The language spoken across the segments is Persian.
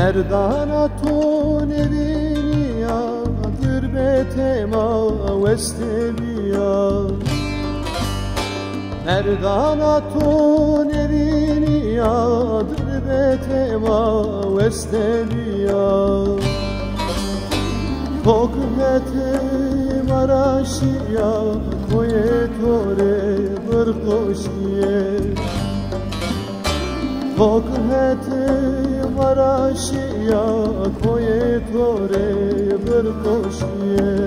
مردانا تو نبینی یا دربت ما وستبیا مردانا تو نبینی یا دربت ما وستبیا فوقت مراشیا کوی توره برخوشیه فوقت مراشیا کوی توره برخوشیه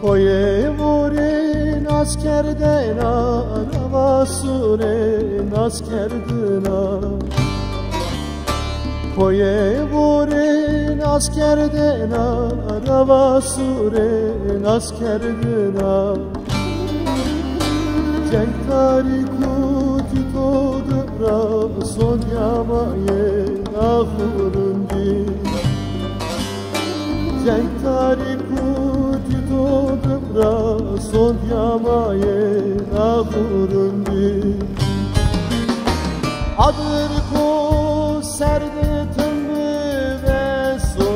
کوی موری ناز کردنا رواسونه ناز کردنا کوی موری ناز کردنا رواسونه ناز کردنا جنگ تاریکو تو دبرا سونیامای نخورندی جنگ تاریکو تو دبرا سونیامای نخورندی adır ko serdetim ve so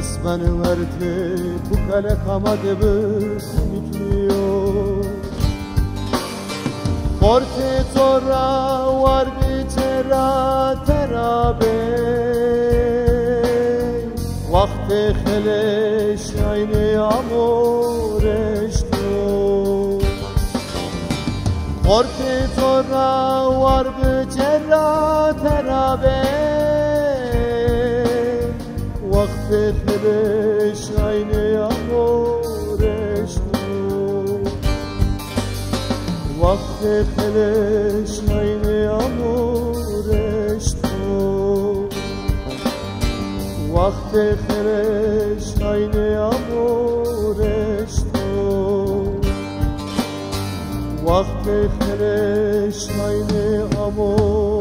Ismanı verdi bu kale kamadı bitmiyor Forte tora var bitera terabe Vakti kheleş aynı amoreşto Forte tora var bitera terabe Vakti kheleş aynı amoreşto Vakti kheleş aynı amoreşto Vakti kheleş aynı amoreşto Vakti kheleş aynı amoreşto